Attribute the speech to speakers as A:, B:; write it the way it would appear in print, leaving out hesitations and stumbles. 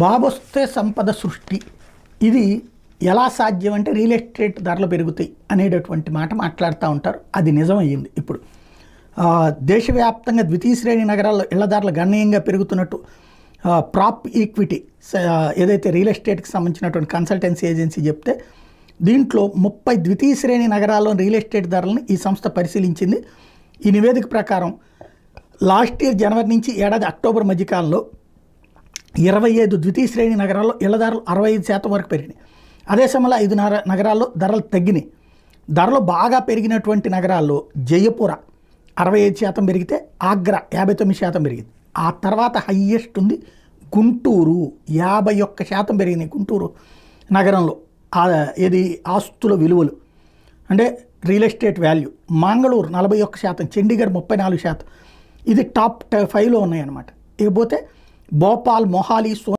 A: బాబొస్తే సంపద సృష్టి ఇది ఎలా సాధ్యం అంటే రియల్ ఎస్టేట్ ధరలు పెరుగుతాయి అనేటటువంటి మాట మాట్లాడుతూ ఉంటారు. అది నిజమయ్యింది. ఇప్పుడు దేశవ్యాప్తంగా ద్వితీయ శ్రేణి నగరాల్లో ఇళ్ల ధరలు గణనీయంగా పెరుగుతున్నట్టు ప్రాప్ ఈక్విటీ ఏదైతే రియల్ ఎస్టేట్కి సంబంధించినటువంటి కన్సల్టెన్సీ ఏజెన్సీ చెప్తే, దీంట్లో 30 ద్వితీయ శ్రేణి నగరాల్లో రియల్ ఎస్టేట్ ధరలను ఈ సంస్థ పరిశీలించింది. ఈ నివేదిక ప్రకారం లాస్ట్ ఇయర్ జనవరి నుంచి ఏడాది అక్టోబర్ మధ్యకాలంలో 25 ద్వితీయ శ్రేణి నగరాల్లో ఇళ్ల ధరలు 65% వరకు పెరిగినాయి. అదే సమయంలో 5 నగరాల్లో ధరలు తగ్గినాయి. ధరలు బాగా పెరిగినటువంటి నగరాల్లో జయపుర 65% పెరిగితే ఆగ్రా 59% పెరిగింది. ఆ తర్వాత హయ్యెస్ట్ ఉంది గుంటూరు 51% పెరిగినాయి. గుంటూరు నగరంలో ఏది ఆస్తుల విలువలు అంటే real estate value. Mangaluru 41%, Chandigarh 34%. ఇది టాప్ 5లో ఉన్నాయన్నమాట. ఇకపోతే భోపాల్, మొహాలీ,